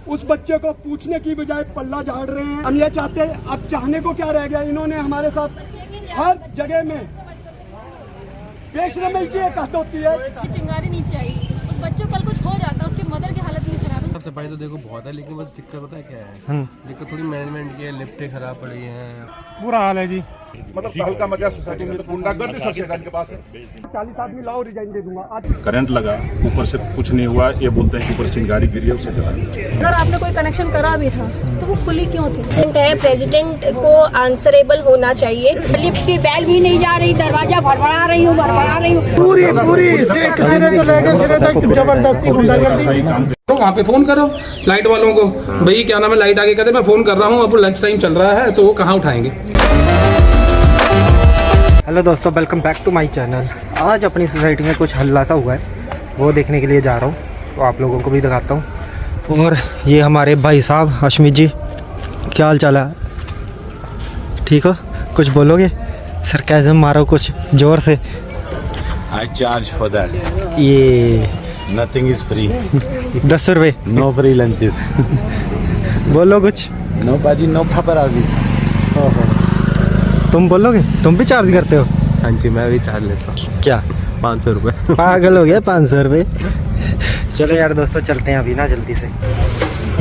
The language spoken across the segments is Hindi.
उस बच्चे को पूछने की बजाय पल्ला झाड़ रहे हैं। हम ये चाहते हैं, अब चाहने को क्या रह गया। इन्होंने हमारे साथ हर जगह में बेशरमी की एक हद होती है। चिंगारी नीचे आई, उस बच्चों को कल कुछ हो जाता, उसकी मदर की हालत नहीं खराब है। सबसे पहले तो देखो बहुत है, लेकिन बस दिक्कत पता है क्या है, दिक्कत थोड़ी मैनेजमेंट की है। लिफ्टें खराब पड़ी हैं, बुरा हाल है जी। मतलब हल्का मजा सोसाइटी में तो गुंडागर्दी सबसे के पास है। 40 आदमी लाओ, रिजाइन दे दूंगा आज। करंट लगा, ऊपर से कुछ नहीं हुआ, ये बोलते हैं कि ऊपर चिंगारी गिरी है, उससे चला। अगर आपने कोई कनेक्शन करा भी था तो वो खुली क्यों थी? प्रेसिडेंट को आंसरेबल होना चाहिए। लिफ्ट की बैल भी नहीं जा रही, दरवाजा भड़बड़ा रही हूँ पूरी सिरे तो लेके सिरे तक जबरदस्ती गुंडागर्दी। वहाँ पे फोन करो लाइट वालों को, भाई क्या नाम है, लाइट आगे कहते मैं फोन कर रहा हूँ, अब लंच टाइम चल रहा है, तो वो कहाँ उठाएंगे। हेलो दोस्तों, welcome back to my channel. आज अपनी सोसाइटी में कुछ हल्ला सा हुआ है, वो देखने के लिए जा रहा हूँ, तो आप लोगों को भी दिखाता हूँ। और ये हमारे भाई साहब हशमीत जी, क्या हाल चाल है? ठीक हो? कुछ बोलोगे? सरकाज़म मारो कुछ ज़ोर से। I charge for that. ये Nothing is free. 10 रुपये। No free lunches. बोलो कुछ। No पाजी, no paparazzi. तुम बोलोगे? तुम भी चार्ज करते हो? हाँ जी, मैं भी चार्ज लेता हूँ। क्या? 500 रुपये। पागल हो गया, 500 रुपये। चलो यार दोस्तों, चलते हैं अभी ना जल्दी से।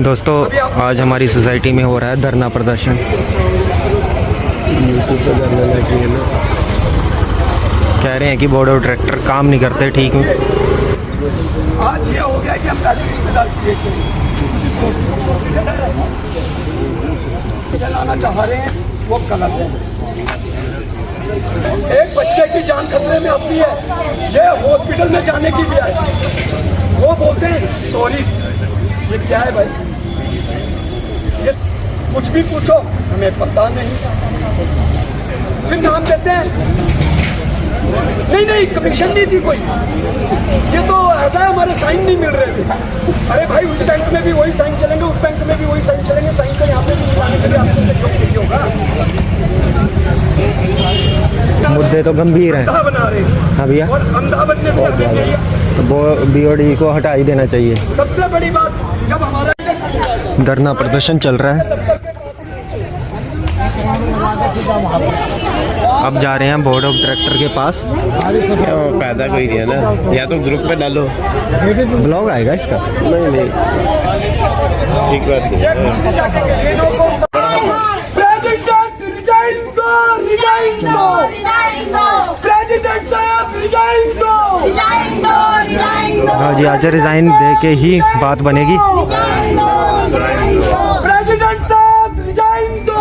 दोस्तों, आज हमारी सोसाइटी में हो रहा है धरना प्रदर्शन। कह रहे हैं कि बोर्ड ऑफ डायरेक्टर काम नहीं करते ठीक में। आज ये हो गया कि हम पहले रिश्तेदार चलाना चाह रहे हैं, वो गलत है। एक बच्चे की जान खतरे में आती है, ये हॉस्पिटल में जाने की भी है, वो बोलते हैं सॉरी। ये क्या है भाई? ये कुछ भी पूछो, हमें पता नहीं, फिर नाम देते हैं नहीं कमीशन नहीं थी कोई, ये तो ऐसा है हमारे साइन नहीं मिल रहे थे। अरे भाई, उस बैंक में भी वही साइन चलेंगे, उस बैंक में भी वही साइन चलेंगे, साइन तो यहाँ पे भी मिलाने के लिए आपको सहयोग नहीं होगा। मुद्दे तो गंभीर हैं। अंधा बना रहे हैं। हाँ भैया, और अंधा बनने से हमें चाहिए, तो BOD को हटा ही देना चाहिए। सबसे बड़ी बात, जब हमारा धरना प्रदर्शन चल रहा है, अब जा रहे हैं बोर्ड ऑफ डायरेक्टर के पास। पैदा कोई दिया ना, या तो ग्रुप में डालो, ब्लॉग आएगा इसका। नहीं ठीक बात नहीं। प्रेसिडेंट रिजाइन दो, प्रेसिडेंट साहब रिजाइन दो। हाँ जी, आज रिजाइन दे के ही बात बनेगी। प्रेसिडेंट साहब रिजाइन दो,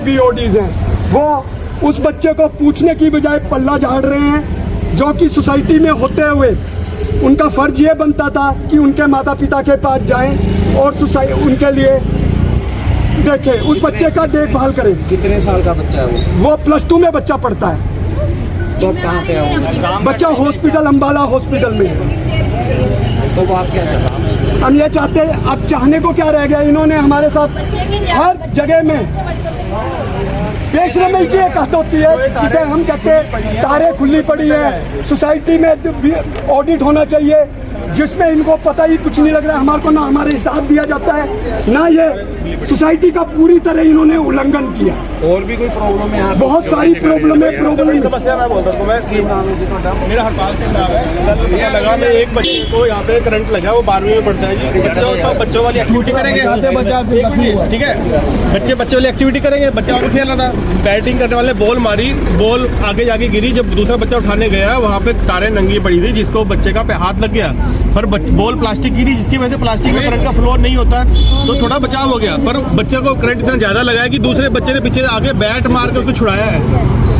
BODs हैं, वो उस बच्चे को पूछने की बजाय पल्ला झाड़ रहे हैं, जो कि सोसाइटी में होते हुए उनका फर्ज ये बनता था कि उनके माता पिता के पास जाएं और उनके लिए देखें, उस बच्चे का देखभाल करें। कितने साल का बच्चा है वो +2 में बच्चा पढ़ता है। तो अब कहाँ पे है? बच्चा हॉस्पिटल, अम्बाला हॉस्पिटल में है। तो वो आप क्या चाहते हैं? हम ये चाहते हैं, अब चाहने को क्या रह गया। इन्होंने हमारे साथ हर जगह में बेशरमी की एक हद होती है, जिसे हम कहते हैं तारे खुली पड़ी है। सोसाइटी में ऑडिट होना चाहिए, जिसमें इनको पता ही कुछ नहीं लग रहा है। हमारे को ना हमारे हिसाब दिया जाता है, ना ये सोसाइटी का पूरी तरह इन्होंने उल्लंघन किया। और भी कोई प्रॉब्लम है? बहुत सारी प्रॉब्लम है। समस्या मैं बोलता हूँ, मेरा हड़ताल से पता लगा, मैं एक बच्चे को यहाँ पे करंट लगा, वो 12वीं में पढ़ता है जी। बच्चों वाली एक्टिविटी करेंगे, ठीक है, बच्चे वाली एक्टिविटी करेंगे। बच्चा और खेल रहा था, बैटिंग करने वाले बॉल मारी, बॉल आगे जाके गिरी। जब दूसरा बच्चा उठाने गया, वहाँ पे तारें नंगी पड़ी थी, जिसको बच्चे का हाथ लग गया। पर बॉल प्लास्टिक की थी, जिसकी वजह से प्लास्टिक में करंट का फ्लो नहीं होता, तो थोड़ा बचाव हो गया। पर बच्चे को करंट इतना ज़्यादा लगा है कि दूसरे बच्चे ने पीछे आगे बैट मार कर कुछ छुड़ाया है।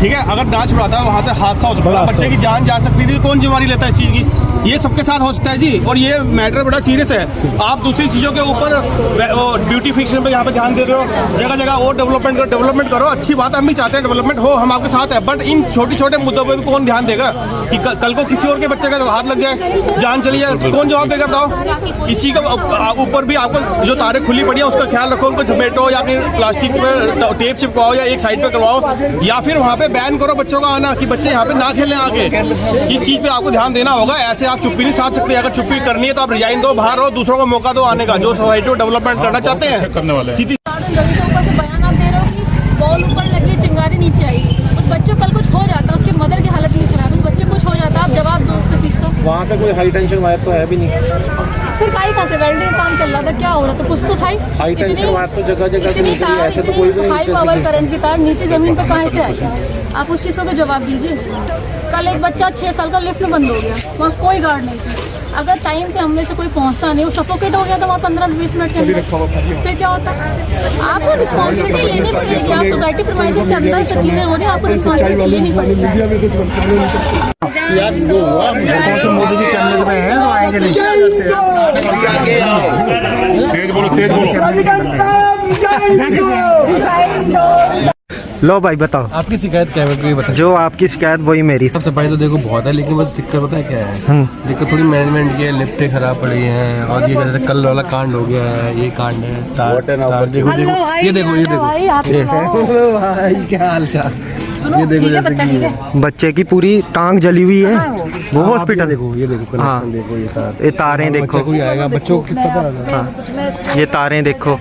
ठीक है, अगर ना छुड़ाता वहाँ से हादसा हो सकता है, बच्चे की जान जा सकती थी। कौन जिम्मेदारी लेता है इस चीज़ की? ये सबके साथ हो सकता है जी, और ये मैटर बड़ा सीरियस है। आप दूसरी चीज़ों के ऊपर ब्यूटिफिकेशन पे यहाँ पे ध्यान दे रहे हो, जगह जगह और डेवलपमेंट करो, अच्छी बात है, हम भी चाहते हैं डेवलपमेंट हो, हम आपके साथ है, बट इन छोटे छोटे मुद्दों पे भी कौन ध्यान देगा कि कल को किसी और के बच्चे का तो हाथ लग जाए, जान चली जाए, कौन जवाब देगा बताओ। इसी का ऊपर भी आपको जो तारें खुली पड़ी है उसका ख्याल रखो, उनको झपेटो या फिर प्लास्टिक पे टेप चिपकाओ या एक साइड पे करवाओ, या फिर वहाँ पे बैन करो बच्चों का आना कि बच्चे यहाँ पे ना खेलें आगे। इस चीज़ पे आपको ध्यान देना होगा। ऐसे आप चुप्पी नहीं साध सकते। अगर चुप्पी करनी है तो आप रिजाइन दो, बाहर हो, दूसरों को मौका दो आने का, जो सोसाइटी को डेवलपमेंट करना चाहते हैं करने वाले। सीधी रवि के ऊपर से बयान आप दे रहे हो कि बॉल ऊपर लगी, चिंगारी नीचे आई, उस बच्चों कल कुछ हो जाता, उसके मदर की हालत नहीं खराब, उस बच्चे कुछ हो जाता, आप जवाब दो उसके फीस का। वहाँ पे कोई हाई टेंशन वायर तो है भी नहीं। फिर कहाँ से वेल्डिंग काम चल रहा था, क्या हो रहा था, कुछ तो था ही। हाई टेंशन वायर तो जगह जगह से निकली है, ऐसे तो कोई भी नहीं हाई पावर करंट की तार नीचे जमीन पे कहाँ से आई, आप उस चीज़ का तो जवाब दीजिए। कल एक बच्चा 6 साल का लिफ्ट में बंद हो गया, वहाँ कोई गार्ड नहीं था। अगर टाइम पे हमने से कोई पहुंचता नहीं, वो सफोकेट हो गया था वहाँ 15-20 मिनट के अंदर, फिर क्या होता? आपको रिस्पॉन्सिबिलिटी लेनी पड़ेगी। आप सोसाइटी प्रीमाइसेस के अंदर से चीज़ें हो रही हैं, आपको रिस्पॉन्सिबिलिटी लेनी पड़ेगी। मोदी जी कैबिनेट में है, आएंगे नहीं। तेज बोलो। लो भाई बताओ, आपकी शिकायत क्या है, कोई बताओ। जो आपकी शिकायत वही मेरी। सबसे पहले तो देखो बहुत है, लेकिन बस दिक्कत पता है क्या है, दिक्कत थोड़ी मैनेजमेंट की है, लिफ्टें खराब पड़ी हैं, और ये कहते कल वाला कांड हो गया है, ये कांड है तार देखो ये देखो भाई क्या हाल चाल, ये देखो जैसे बच्चे की पूरी टांग जली हुई है, वो हॉस्पिटल। देखो ये देखो कनेक्शन देखो, ये तारें देखो, कोई आएगा बच्चों को कितना पता होगा। ये तारें देखो।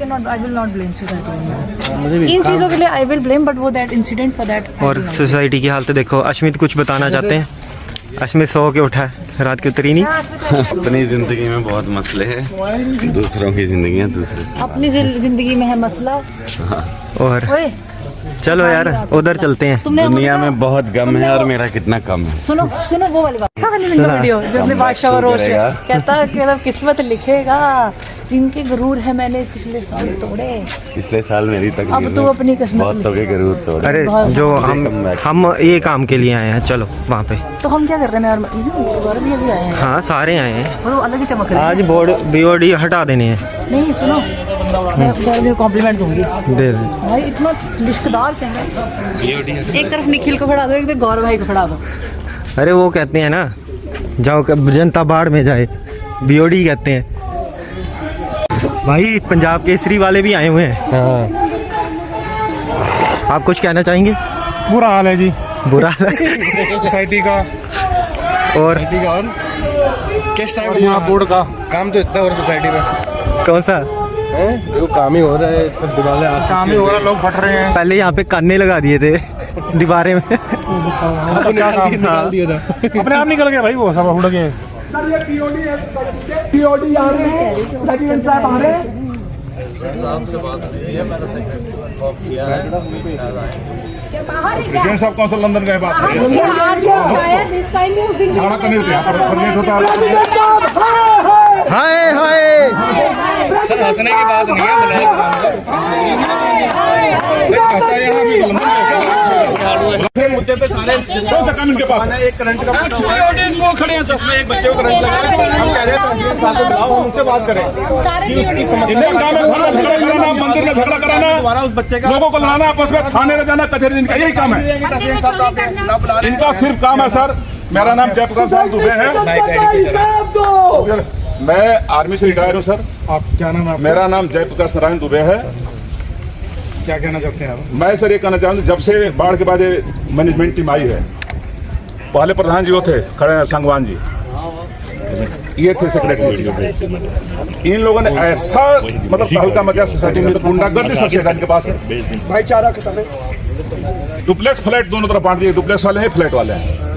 इन चीज़ों के लिए आई विल ब्लेम, बट वो दैट इंसिडेंट फॉर दैट। और सोसाइटी की हालत देखो। अश्मित कुछ बताना चाहते हैं? अश्मित सो के उठा है, रात की उतरी नहीं। अपनी जिंदगी में बहुत मसले हैं, दूसरों की जिंदगी है दूसरे से। अपनी जिंदगी में है मसला। और चलो यार उधर चलते हैं। दुनिया में बहुत गम है और मेरा कितना कम है। सुनो वो वाली बात वीडियो जैसे बादशाह और रोश कहता है कि किस्मत लिखेगा, जिनके गुरूर है मैंने पिछले साल तोड़े। पिछले साल मेरी तकलीफ अब तू अपनी किस्मत बहुतों के गुरूर तोड़े। अरे जो हम ये काम के लिए आए हैं, चलो वहाँ पे। तो हम क्या कर रहे हैं? और भी अभी आए हैं। हाँ सारे आए हैं, वो अलग ही चमक रहे हैं। आज बोर्ड BOD हटा देने हैं। नहीं सुनो, मैं कॉम्प्लीमेंट दूंगी दे भाई, इतना लिश्कदार चेहरा। एक तरफ निखिल को खड़ा दो, एक तरफ गौरव भाई को खड़ा दो। अरे वो कहते हैं ना, जाओ जनता बाढ़ में जाए, BOD कहते हैं। भाई पंजाब केसरी वाले भी आए हुए हैं। आप कुछ कहना चाहेंगे? बुरा हाल है जी, बुरा हाल है सोसाइटी का और किस टाइम यहाँ बोर्ड का काम तो इतना और सोसाइटी में कौन सा वो काम ही हो रहा है, दिवाले काम ही हो रहा, लोग फट रहे हैं। पहले यहाँ पे काने लगा दिए थे दीवारें में। निकाल दिया था, अपने आप निकल गया भाई, वो सब उड़ गए। POD आ रहे हैं, प्रेसिडेंट साहब आ रहे हैं। प्रेसिडेंट साहब कौन सा लंदन गए बात खाना करने देते हैं, लेट होता है। हाय हाय हंसने की बात नहीं है, मुद्दे पे सारे इनके पास एक करंट का वो खड़े हैं, जिसमें एक बच्चे को करंट लगा है, हम कह रहे हैं प्रेसिडेंट साहब को बुलाओ, उनसे बात करें कि उसकी समस्या मंदिर में झगड़ा कराना, दोबारा उस बच्चे का लोगों को लाना, आपस में थाने ले जाना, कचहरी, इनका यही काम है। प्रेसिडेंट साहब को आप ना बुला रहे हैं। इनका सिर्फ काम है सर। मेरा नाम जयप्रकाश सिंह दुबे है, मैं आर्मी से रिटायर हूँ सर। आप क्या नाम है? मेरा नाम जयप्रकाश नारायण दुबे है। क्या कहना चाहते हैं आप? मैं सर ये कहना चाहूँगा, जब से बाढ़ के बाद ये मैनेजमेंट टीम आई है, पहले प्रधान जी वो थे खड़े हैं संगवान जी, ये थे सेक्रेटरी। इन लोगों ने ऐसा मतलब तहलका मचा सोसाइटी में, तो गुंडागर्दी सबसे ज्यादा इनके पास है। भाईचारा खत्म है। डुप्लेक्स फ्लैट दोनों तरफ बांट दिए, डुप्लेक्स वाले हैं, फ्लैट वाले हैं।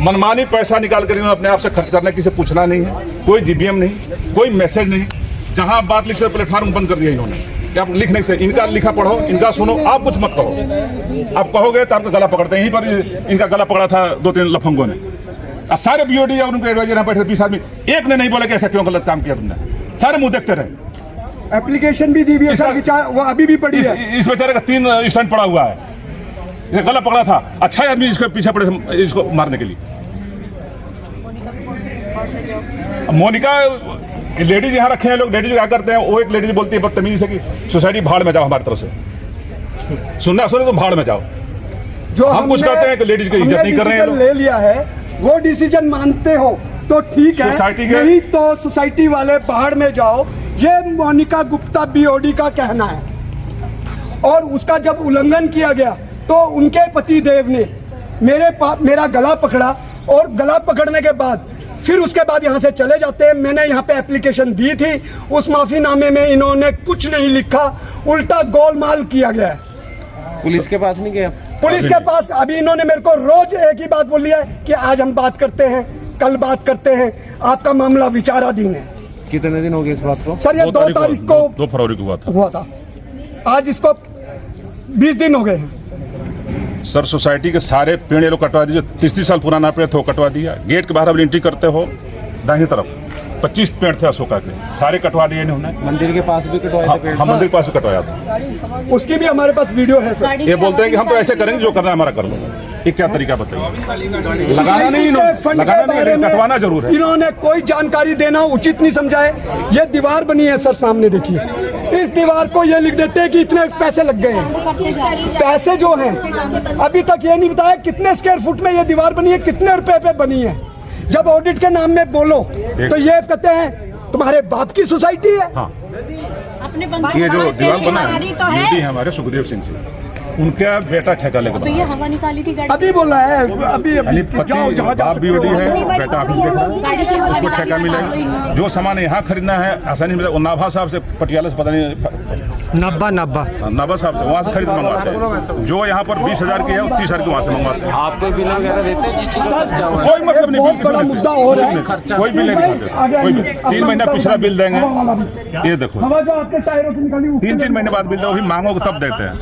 मनमानी पैसा निकाल कर इन्होंने अपने आप से खर्च करना, किसी से पूछना नहीं है, कोई GBM नहीं, कोई मैसेज नहीं। जहां आप बात लिख सकते प्लेटफॉर्म बंद कर दिया इन्होंने, कि आप लिख नहीं सकते। इनका लिखा पढ़ो, इनका सुनो, आप कुछ मत कहो। आप कहोगे तो आपका गला पकड़ते हैं। यहीं पर इनका गला पकड़ा था 2-3 लफंगों ने। और सारे BOD और उनके एडवाइजर यहाँ बैठे 20 आदमी, एक ने नहीं बोला कि ऐसा क्यों गलत काम किया तुमने। सारे मुंह देखते रहे। एप्लीकेशन भी दी हुई है सर, वो अभी भी पड़ी है। इस बेचारे का 3 स्टैंड पड़ा हुआ है, गला पकड़ा था। अच्छा आदमी इसको पीछे पड़े इसको मारने के लिए। मोनिका लेडीज यहाँ रखे हैं लोग, लेडीज क्या करते हैं, वो एक लेडीज बोलती है बदतमीजी से कि सोसाइटी भाड़ में जाओ, हमारी तरफ से सुनना सुने तो भाड़ में जाओ। जो हम कुछ कहते हैं कि लेडीज की इज्जत नहीं कर रहे हैं लोग। ले लिया है वो डिसीजन मानते हो तो ठीक है, सोसाइटी के नहीं तो सोसाइटी वाले बाहर में जाओ, ये मोनिका गुप्ता बीओडी का कहना है। और उसका जब उल्लंघन किया गया तो उनके पति देव ने मेरा गला पकड़ा, और गला पकड़ने के बाद फिर उसके बाद यहाँ से चले जाते हैं। मैंने यहाँ पे एप्लीकेशन दी थी, उस माफीनामे में इन्होंने कुछ नहीं लिखा, उल्टा गोलमाल किया गया है। पुलिस के पास नहीं गया? पुलिस के पास अभी इन्होंने मेरे को रोज एक ही बात बोली है कि आज हम बात करते हैं, कल बात करते हैं, आपका मामला विचाराधीन है। कितने दिन हो गए इस बात को? सर ये 2 तारीख को 2 फरवरी को हुआ था। आज इसको 20 दिन हो गए हैं। सर सोसाइटी के सारे पेड़ ये लोग कटवा दीजिए, 30 साल पुराना पेड़ था वो कटवा दिया। गेट के बाहर अब एंट्री करते हो दाहिनी तरफ 25 पेड़ थे अशोका के, सारे कटवा दिए इन्होंने। मंदिर के पास भी कटवाए थे पेड़? हाँ, मंदिर के पास भी कटवाया था। उसकी भी हमारे पास वीडियो है सर। ये बोलते हैं कि हम तो ऐसे करेंगे, जो करना है हमारा कर लो। ये क्या तरीका बताइए? लगाना नहीं, लगाना नहीं, कटवाना जरूर है। इन्होंने कोई जानकारी देना उचित नहीं समझा है। ये दीवार बनी है सर, सामने देखिए, इस दीवार को ये लिख देते हैं कि इतने पैसे लग गए हैं। पैसे जो हैं अभी तक ये नहीं बताया कितने स्क्वायर फुट में ये दीवार बनी है, कितने रुपए पे बनी है। जब ऑडिट के नाम में बोलो तो ये कहते हैं तुम्हारे बाप की सोसाइटी है। हाँ। ये जो दीवार बना है हमारे सुखदेव सिंह जी, उनका बेटा ठेका लेकर हवा निकाली थी गाड़ी। अभी बोला है, अभी बाप बीओडी है, बेटा ऑफिस देख रहा है, उसको ठेका मिलेगा। जो सामान यहाँ खरीदना है आसानी मिलेगा। नाभा साहब से, पटियाला से, पता नहीं नाभा साहब से, वहाँ से खरीद मंगवाते हैं। जो यहाँ पर 20,000 की है 30,000 की वहाँ से मंगवाते हैं। आपको बिल वगैरह देते हैं जिस चीज का खर्चा हुआ है? कोई मतलब नहीं, बहुत बड़ा मुद्दा हो रहा है। कोई बिल नहीं दिखाते, कोई बिल। 3 महीना पिछला बिल देंगे, ये देखो 3-3 महीने बाद बिल दो, भी मांगो तब देते हैं।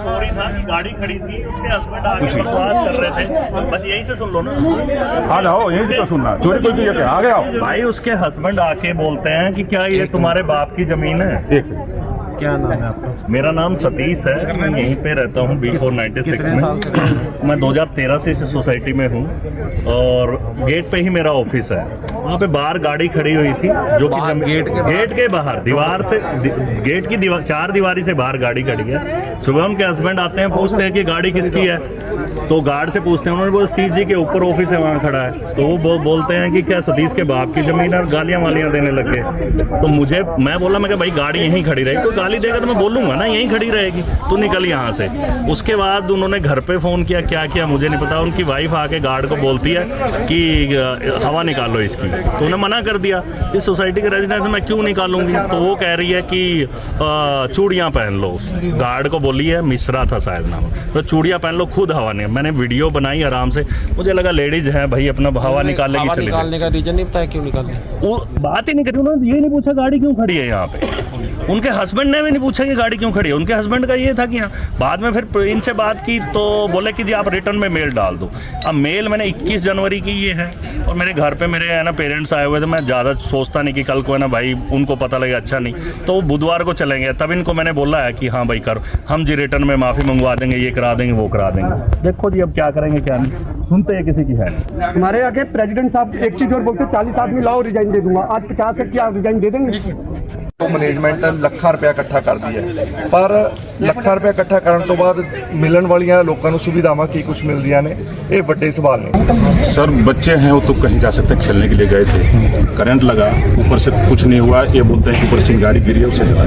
गाड़ी खड़ी थी, उसके हस्बैंड आगे बकवास कर रहे थे, बस यहीं से सुन लो ना। आ जाओ, यहीं से तो सुनना, चोरी कोई की आ गया भाई। उसके हस्बैंड आके बोलते हैं कि क्या ये तुम्हारे बाप की जमीन है? क्या नाम है आपका? मेरा नाम सतीश है, मैं यहीं पे रहता हूँ B4 96 में। मैं 2013 से इस सोसाइटी में हूँ और गेट पे ही मेरा ऑफिस है। वहाँ पे बाहर गाड़ी खड़ी हुई थी, जो कि गेट के बाहर दीवार से, गेट की दीवार 4 दीवारी से बाहर गाड़ी खड़ी है। सुबह उनके हस्बैंड आते हैं, पूछते हैं कि गाड़ी किसकी है, तो गार्ड से पूछते हैं, उन्होंने बोला सतीश जी के ऊपर ऑफिस है, वहाँ खड़ा है। तो वो बोलते हैं कि क्या सतीश के बाप की जमीन है, और गालियाँ वालियाँ देने लगे। तो मैं बोला, मैं भाई गाड़ी यहीं खड़ी रहेगी, कोई गाली देगा तो मैं बोलूंगा ना यहीं खड़ी रहेगी, तो निकल यहाँ से। उसके बाद उन्होंने घर पे फोन किया, क्या किया मुझे नहीं पता। उनकी वाइफ आके गार्ड को बोलती है कि हवा निकालो इसकी, तो उन्हें मना कर दिया। इस सोसाइटी के रेजिडेंस में क्यों निकालूंगी? तो वो कह रही है कि चूड़ियाँ पहन लो। गार्ड को बोली है, मिश्रा था शायद नाम, तो चूड़ियाँ पहन लो, खुद हवा नहीं। मैंने वीडियो बनाई आराम से, मुझे लगा लेडीज है भाई, अपना हवा निकालने की चली। निकालने का रीजन नहीं पता क्यों निकालने? वो बात ही नहीं करी उन्होंने, ये नहीं पूछा गाड़ी क्यों खड़ी है यहाँ पे। उनके हस्बैंड ने भी नहीं पूछा कि गाड़ी क्यों खड़ी है। उनके हस्बैंड का ये था कि यहाँ, बाद में फिर इनसे बात की तो बोले कि जी आप रिटर्न में मेल डाल दो। अब मेल मैंने 21 जनवरी की ये है, और मेरे घर पे मेरे है ना पेरेंट्स आए हुए थे। मैं ज़्यादा सोचता नहीं कि कल को है ना भाई उनको पता लगे अच्छा नहीं, तो वो बुधवार को चलेंगे। तब इनको मैंने बोला है कि हाँ भाई करो, हम जी रिटर्न में माफ़ी मंगवा देंगे, ये करा देंगे, वो करा देंगे। देखो जी अब क्या करेंगे क्या नहीं, सुनते हैं किसी की है नहीं। हमारे आगे प्रेसिडेंट साहब एक चीज और बोलते, 40 आदमी लाओ रिजाइन दे दूंगा। आज 50 तक क्या रिजाइन दे देंगे? तो मैनेजमेंट ਲੱਖਾਂ ਰੁਪਇਆ ਇਕੱਠਾ ਕਰਦੀ ਹੈ, ਪਰ ਲੱਖਾਂ ਰੁਪਇਆ ਇਕੱਠਾ ਕਰਨ ਤੋਂ ਬਾਅਦ ਮਿਲਣ ਵਾਲੀਆਂ ਲੋਕਾਂ ਨੂੰ ਸੁਵਿਧਾਵਾਂ ਕੀ ਕੁਝ ਮਿਲਦੀਆਂ ਨੇ, ਇਹ ਵੱਡੇ सवाल ने। सर बच्चे हैं वो तो कहीं जा सकते हैं, खेलने के लिए गए थे, करंट लगा, ऊपर से कुछ नहीं हुआ। ये बोलते हैं कि ऊपर चिंगारी गिरी है, उससे जला।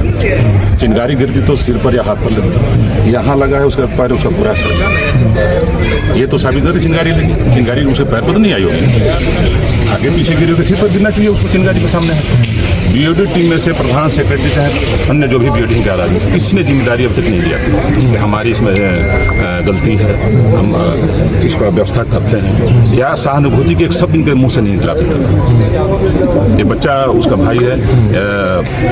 चिंगारी गिरती तो सिर पर या हाथ पर लगती, यहाँ लगा है उसका पैर, उसका पूरा सर। ये तो साबित नहीं चिंगारी लगी, चिंगारी उसके पैर पर तो नहीं आई होगी, आगे पीछे गिरी होगी, सिर पर गिरना चाहिए उसको, चिंगारी के सामने है। बीओडी टीम में से प्रधान सेक्रेटरी चाहे अन्य जो भी बीओडी के आदमी, किसी ने जिम्मेदारी अब तक नहीं लिया कि हमारी इसमें गलती है, हम इसका व्यवस्था करते हैं, या सहानुभूति के एक शब्द इनके मुंह से नहीं निकला। ये बच्चा उसका भाई है,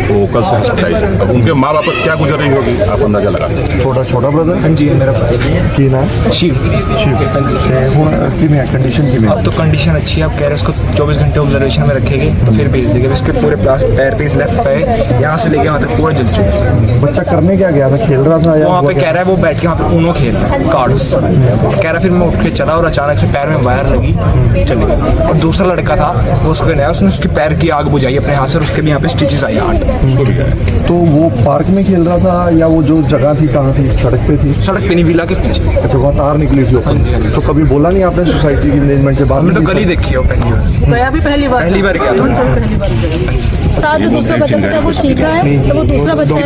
वो कल से हॉस्पिटलाइज है। अब उनके माँ बाप पर क्या गुजर रही होगी आप अंदाजा लगा सकते हैं। छोटा ब्रदर? हाँ जी, मेरा ब्रदर। की नाम? शिव। हुण किवें कंडीशन किवें? अब तो कंडीशन अच्छी है, आप कह रहे हैं उसको 24 घंटे ऑब्जर्वेशन में रखेंगे तो फिर भेज देंगे। इसके पूरे पैर पे, इस लेफ्ट पैर यहाँ से लेके वहाँ तक पूरा जल चुका है। बच्चा करने क्या गया था, खेल रहा था या वहाँ पे कह रहा है वो बैठ के वहाँ पे ऊनो खेल रहा है कार्ड्स, कह रहा फिर मैं उठ के चला और अचानक से पैर में वायर लगी, चली गई। और दूसरा लड़का था वो उसको नया, उसने उसके पैर की आग बुझाई अपने हाथ से और उसके भी यहाँ पे स्टिचेस आई 8 उसको भी। तो वो पार्क में खेल रहा था या वो जो जगह थी कहाँ थी, सड़क पे थी? सड़क पे नहीं, विला के पीछे। अच्छा, वहाँ तार निकली थी ऊपर। तो कभी बोला नहीं आपने सोसाइटी की मैनेजमेंट से? बात हमने तो गली देखी है पहली बार। गया भी पहली बार गया था। जो दूसरा बच्चा था जब वो चीखा है तो वो दूसरा बच्चा है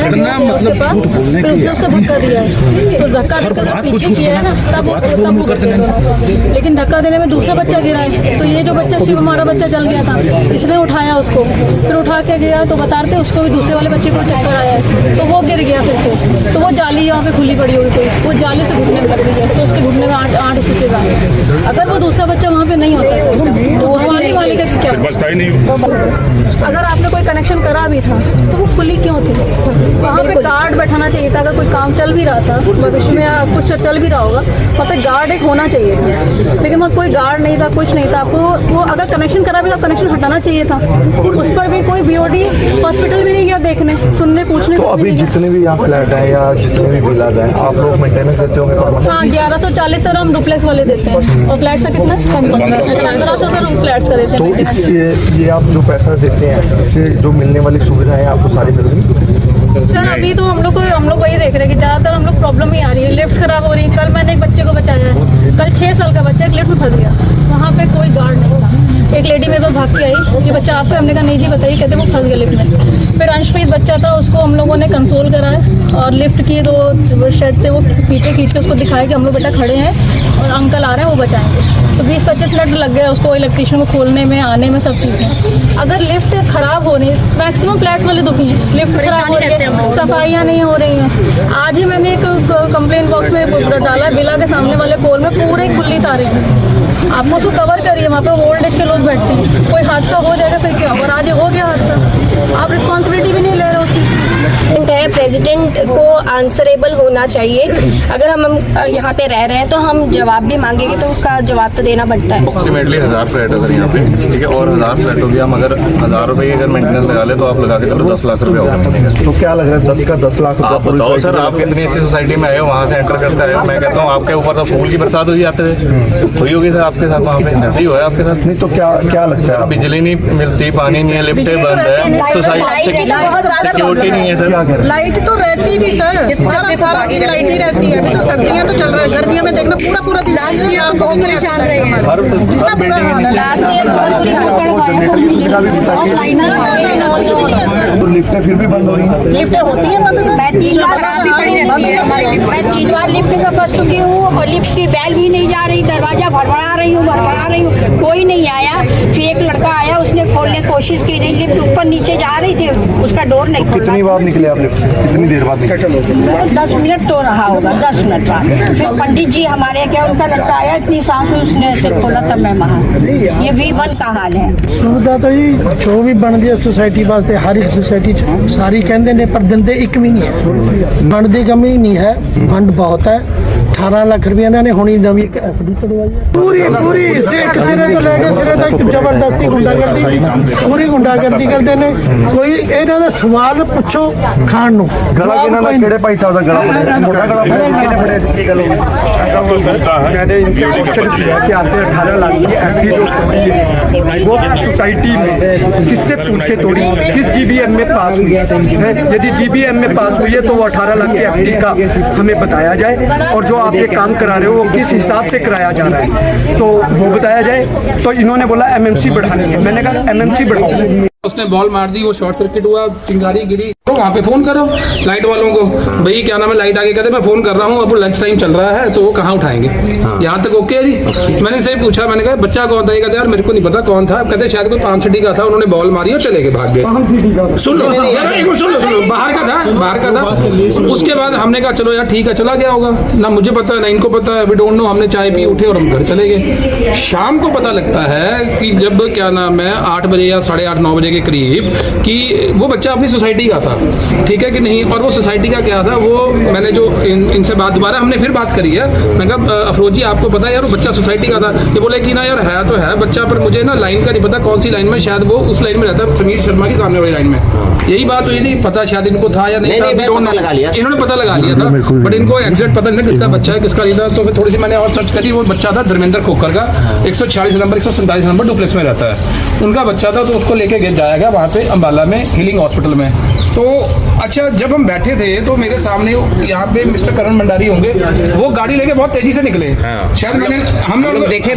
उसके पास, फिर उसने उसको धक्का दिया है, तो धक्का देकर जब पीछे किया है ना तब वो गिरा। लेकिन धक्का देने में दूसरा बच्चा गिरा है, तो ये जो बच्चा शिव हमारा बच्चा जल गया था, इसने उठाया उसको, फिर उठा के गया तो बताते उसको भी दूसरे वाले बच्चे को चक्कर आया है, तो वो गिर गया फिर से। तो वो जाली यहाँ पे खुली पड़ी होगी कोई, वो जाली से घुटने में लग गई है, तो उसके घुटने में 8 स्टिचेज आए। अगर वो दूसरा बच्चा वहाँ पे नहीं होता तो वो वाले का क्या, अगर आपने कोई कनेक्शन करा भी था तो वो खुली क्यों थी? वहाँ पे गार्ड बैठाना चाहिए था। अगर कोई काम चल भी रहा था भविष्य में या कुछ चल भी रहा होगा, वहाँ पे गार्ड एक होना चाहिए था, लेकिन वहाँ कोई गार्ड नहीं था, कुछ नहीं था। आपको वो अगर कनेक्शन करा भी तो कनेक्शन हटाना चाहिए था। उस पर भी कोई BOD हॉस्पिटल भी नहीं गया देखने, सुनने, पूछने। तो अभी जितने भी यहाँ फ्लैट है या जितने भी विलाज हैं, आप लोग मेंटेनेंस देते होंगे? हाँ, 1140 सर हम डुप्लेक्स वाले देते हैं, और फ्लैट का कितना? 1500 सर हम फ्लैट्स का देते हैं। तो इसके ये आप जो पैसा देते हैं, इससे जो मिलने वाली सुविधाएं आपको सारी मिल रही? सर अभी तो हम लोग वही देख रहे हैं कि ज़्यादातर हम लोग प्रॉब्लम ही आ रही है, लिफ्ट खराब हो रही है। कल मैंने एक बच्चे को बचाया है, कल 6 साल का बच्चा एक लिफ्ट में फंस गया, वहाँ पे कोई गार्ड नहीं था। एक लेडी मेरे पास भाग के आई, ये बच्चा आपका, हमने कहा नहीं जी बताइए, कहते वो फंस गया लिफ्ट में। फिर अंशप्रीत बच्चा था, उसको हम लोगों ने कंसोल कराया और लिफ्ट की जो शेड थे वो पीछे खींच के उसको दिखाया कि हम लोग बेटा खड़े हैं और अंकल आ रहे हैं, वो बचाएंगे। तो 20-25 मिनट लग गया उसको इलेक्ट्रिशियन को खोलने में, आने में, सब चीज़ें। अगर लिफ्ट खराब हो रही है, मैक्सिमम फ्लैट्स वाले दुखी हैं, लिफ्ट खराब हो रही है, सफाइयाँ नहीं हो रही हैं। आज ही मैंने एक कंप्लेंट बॉक्स में डाला, बिला के सामने वाले पोल में पूरे खुली तारें हैं, आप उसको कवर करिए। वहाँ पे ओल्ड एज के लोग बैठते हैं, कोई हादसा हो जाएगा फिर क्या? और आज हो गया हादसा, आप रिस्पॉन्सिबिलिटी भी नहीं ले रहे उसकी। प्रेसिडेंट को आंसरेबल होना चाहिए। अगर हम यहाँ पे रह रहे हैं तो हम जवाब भी मांगेंगे तो उसका जवाब तो देना पड़ता है। अप्रोक्सीमेटली 1000 फ्लैट है सर यहाँ पे, ठीक है, और 1000 फ्लैट हो गया। हम अगर 1000 रुपये अगर मेंटेनेंस लगा ले तो आप लगा के चलो 10 लाख रुपये होगा महीने का। तो क्या लग रहा है 10 का 10 लाख आप बताओ सर, आप कितनी अच्छी सोसाइटी में आए हो, वहाँ से एंटर करते आए हो। मैं कहता हूँ आपके ऊपर तो फूल की बरसात हुई जाते हुए हुई होगी सर आपके साथ, वहाँ पे ऐसे ही हुआ है आपके साथ? नहीं तो क्या लगता है? बिजली नहीं मिलती, पानी नहीं है, लिफ्टें बंद है, सिक्योरिटी नहीं है सर। लाइट तो रहती नहीं सर, सारा दिन लाइट नहीं रहती है। अभी तो सर्दियाँ तो चल रही है, गर्मियों में देखना पूरा दिन परेशान रहे हैं। हर बिल्डिंग तो लिफ्टें फिर भी बंद हो रही हैं? लिफ्टें होती है बंद सर। मैं 3 बार लिफ्ट में फंस चुकी हूँ और लिफ्ट की बैल भी नहीं जा रही, दरवाजा भड़बड़ा रही हूँ, कोई नहीं आया। फिर एक लड़का आया, उसने खोलने की कोशिश की, नहीं, लिफ्ट ऊपर नीचे जा रही थी, उसका डोर नहीं खोला। कितनी बार निकले आप लिफ्ट से? कितनी देर बाद निकले? 10 मिनट तो रहा होगा, 10 मिनट बाद। फिर पंडित जी हमारे क्या, उनका लड़का आया, इतनी सांस उसने ऐसे खोला तब मैं वहाँ। ये V1 का हाल है। सुविधा तो जी जो भी बनती है सोसाइटी वास्ते, हर एक सोसाइटी सारी कहते ने, पर दिंदे एक भी नहीं है। फंड की कमी नहीं है, फंड बहुत है। 18 लाख रुपया ने हुणी नवी FD कढ़वाई है, पूरी सिरे तो लेके सिरे तक जबरदस्ती गुंडागर्दी, पूरी गुंडागर्दी करते ने। कोई इन्हों का सवाल पूछो खाण नूं, गला किन्हां दा किहड़े भाई साहब दा गला मोटा गला किहने फड़े सी? की गल होगी? ऐसा हो सकता है मैंने इनसे क्वेश्चन किया कि आपने 18 लाख की FD जो तोड़ी है वो सोसाइटी में किससे पूछ के तोड़ी, किस GBM में पास हुई है? यदि GBM में पास हुई है तो वो 18 लाख की FD का हमें बताया जाए, और जो आप ये काम करा रहे हो वो किस हिसाब से कराया जा रहा है तो वो बताया जाए। तो इन्होंने बोला MMC बढ़ानी है, मैंने कहा MMC बढ़ाओ। उसने बॉल मार दी, वो शॉर्ट सर्किट हुआ, चिंगारी गिरी। तो वहाँ पे फोन करो लाइट वालों को, भाई क्या नाम है, लाइट आगे कहते मैं फोन कर रहा हूँ, अब लंच टाइम चल रहा है, तो वो कहाँ उठाएंगे? यहाँ तक ओके जी। मैंने इनसे पूछा, मैंने कहा बच्चा कौन था? ये कहते यार मेरे को नहीं पता कौन था। कहते शायद कोई पाम सिटी का था, उन्होंने बॉल मारी और चले गए, भाग गए। सुन लो बाहर का था। उसके बाद हमने कहा चलो यार ठीक है, चला गया होगा, ना मुझे पता है ना इनको पता है, वी डोंट नो। हमने चाय पी, उठे और हम घर चले गए। शाम को पता लगता है कि जब क्या नाम है 8 बजे या 8:30-9 बजे के के करीब कि वो बच्चा अपनी सोसाइटी का था, ठीक है कि नहीं, और वो सोसाइटी का क्या था, वो मैंने जो इनसे बात दोबारा हमने फिर बात करी है, मैं कहा अफरोज जी आपको पता है यार वो बच्चा सोसाइटी का था, ये बोले कि ना यार है तो है बच्चा, पर मुझे ना लाइन का नहीं पता कौन सी लाइन में, शायद वो उस लाइन में रहता है समीर शर्मा की सामने वाली लाइन में, यही बात हुई थी, पता शायद इनको था या नहीं था, इन्होंने पता लगा लिया था, बट इनको एग्जैक्ट पता नहीं था किसका बच्चा है किसका नहीं था। तो फिर थोड़ी सी मैंने और सर्च करी, वो बच्चा था धर्मेंद्र खोकर का, 146 नंबर 147 नंबर डुप्लेक्स में रहता है, उनका बच्चा था, तो उसको लेके जाया गया वहाँ पे अम्बाला में हीलिंग हॉस्पिटल में। तो अच्छा जब हम बैठे थे तो मेरे सामने यहाँ पे मिस्टर करण भंडारी होंगे, वो गाड़ी लेके बहुत तेजी से निकले, शायद मैंने हम लोगों ने देखा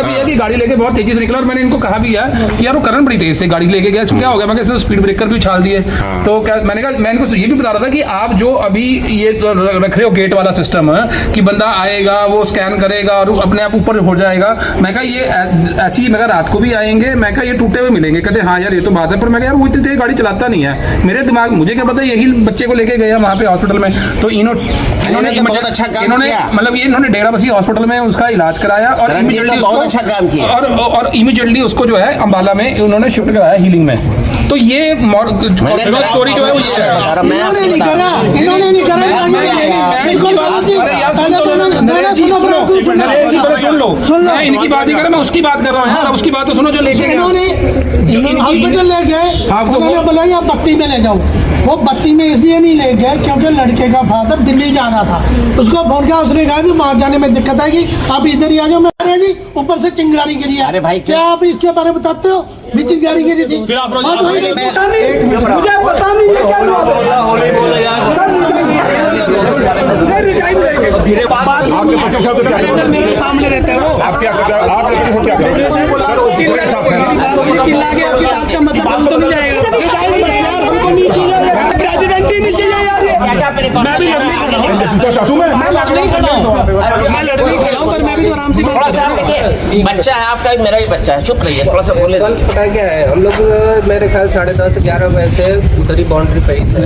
भी है कि गाड़ी लेके बहुत तेजी से निकला, और मैंने इनको कहा भी है कि यार वो करण बड़ी तेज से गाड़ी लेके गया, क्या हो गया, मैं इसने स्पीड ब्रेकर भी उछाल दिए। तो क्या मैंने कहा, मैं इनको ये भी बता रहा था कि आप जो अभी ये रख रहे हो गेट वाला सिस्टम है कि बंदा आएगा वो स्कैन करेगा और अपने आप ऊपर हो जाएगा, मैं कहा ये ऐसी ही, मैं रात को भी आएंगे, मैं कहा ये टूटे हुए मिलेंगे, कहते हाँ यार ये तो बात है, पर मैं कहा यार वो इतनी तेज गाड़ी चलाता नहीं है, मेरे दिमाग मुझे क्या पता, यही बच्चे को लेके गए वहाँ पे हॉस्पिटल में, तो इन्होंने मतलब ये इन्होंने डेराबस्सी हॉस्पिटल में उसका इलाज कराया और इमीडिएटली उसको जो है अम्बाला में उन्होंने शिफ्ट कराया हीलिंग में। तो ये स्टोरी जो है वो ये है, इन्होंने नहीं करा, सुन लो, इनकी बात ही कर, मैं उसकी बात कर रहा हूँ, उसकी बात तो सुनो जो लेके हॉस्पिटल ले गए, उन्होंने बोला आप बत्ती में ले जाओ, वो बत्ती में इसलिए नहीं ले गए क्योंकि लड़के का फादर दिल्ली जा रहा था, उसको फोन किया, उसने कहा भी वहाँ जाने में दिक्कत आएगी, आप इधर ही आ जाओ। मैं जी ऊपर से चिंगारी गिरी है, अरे भाई क्या आप इसके बारे में बताते हो, भी चिंगारी गिरी थी, मुझे पता नहीं ये क्या आपके बच्चों से तो क्या मेरे सामने रहते हैं वो, आप क्या करते हैं, आप क्या चिल्ला के आपकी बात का मतलब हम तो नहीं जाएगा, हमको नीचे प्रेसिडेंट ही नीचे यार, मैं भी लड़ने ही खड़ा हूँ, पर मैं भी तो आराम से बच्चा है आपका, मेरा ही बच्चा है, चुप रहिए, थोड़ा सा बोले। कल पता है क्या है, हम लोग मेरे ख्याल 10:30-11 बजे से उधर ही बाउंड्री पे ही थे,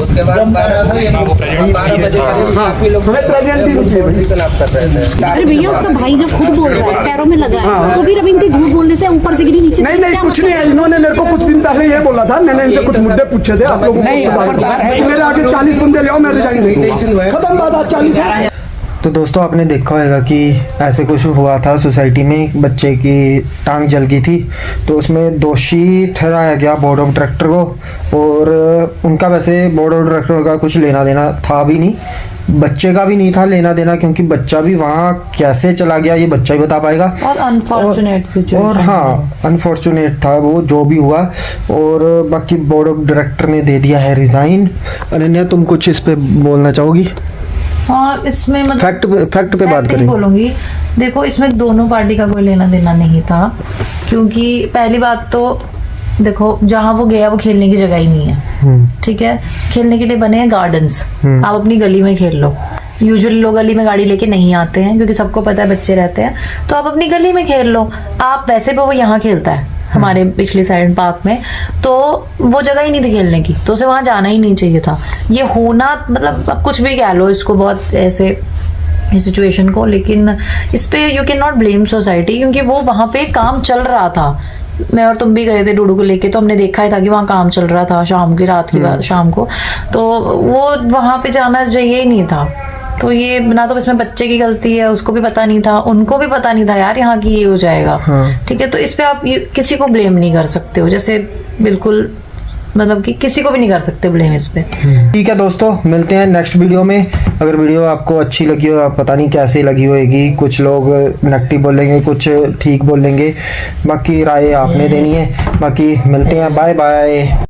उसके बाद 12 बजे काफी लोग खिलाफ कर रहे थे। अरे भैया उसका भाई जब खुद बोल रहा है पैरों में लगा है, तो भी रविंद्र झूठ बोलने से ऊपर से गिरी नीचे, नहीं कुछ नहीं है, इन्होंने मेरे को कुछ दिन पहले ये बोला था, मैंने इनसे कुछ मुद्दे पूछे थे, आप लोगों को मेरे आगे 40 बंदे ले आओ, मैं रिजाइन नहीं, खत्म बात, 40। तो दोस्तों आपने देखा होगा कि ऐसे कुछ हुआ था सोसाइटी में, बच्चे की टांग जल गई थी, तो उसमें दोषी ठहराया गया बोर्ड ऑफ डायरेक्टर को, और उनका वैसे बोर्ड ऑफ डायरेक्टर का कुछ लेना देना था भी नहीं, बच्चे का भी नहीं था लेना देना, क्योंकि बच्चा भी वहाँ कैसे चला गया ये बच्चा ही बता पाएगा, और अनफॉर्चुनेट सिचुएशन, और हाँ अनफॉर्चुनेट था वो जो भी हुआ, और बाकी बोर्ड ऑफ डायरेक्टर ने दे दिया है रिज़ाइन। अनन्या तुम कुछ इस पे बोलना चाहोगी? और इसमें मतलब फैक्ट पे बात करें, बोलूंगी, देखो इसमें दोनों पार्टी का कोई लेना देना नहीं था, क्योंकि पहली बात तो देखो जहाँ वो गया वो खेलने की जगह ही नहीं है, ठीक है, खेलने के लिए बने हैं गार्डन्स, आप अपनी गली में खेल लो, यूजुअली लोग गली में गाड़ी लेके नहीं आते हैं क्योंकि सबको पता है बच्चे रहते हैं, तो आप अपनी गली में खेल लो, आप वैसे भी वो यहाँ खेलता है हमारे पिछली साइड पार्क में, तो वो जगह ही नहीं थी खेलने की, तो उसे वहाँ जाना ही नहीं चाहिए था, ये होना मतलब अब कुछ भी कह लो इसको, बहुत ऐसे इस सिचुएशन को, लेकिन इस पे you can not blame society, क्योंकि वो वहाँ पे काम चल रहा था, मैं और तुम भी गए थे डूडू को लेके, तो हमने देखा ही था कि वहाँ काम चल रहा था शाम की, रात की बात शाम को, तो वो वहाँ पे जाना चाहिए ही नहीं था, तो ये ना तो इसमें बच्चे की गलती है, उसको भी पता नहीं था, उनको भी पता नहीं था यार यहाँ की ये हो जाएगा, ठीक है, तो इस पे आप किसी को ब्लेम नहीं कर सकते हो, जैसे बिल्कुल मतलब कि किसी को भी नहीं कर सकते ब्लेम इस पे। ठीक है दोस्तों, मिलते हैं नेक्स्ट वीडियो में। अगर वीडियो आपको अच्छी लगी हो, आप पता नहीं कैसे लगी होगी, कुछ लोग नेगेटिव बोलेंगे, कुछ ठीक बोलेंगे, बाकी राय आपने देनी है, बाकी मिलते हैं, बाय बाय।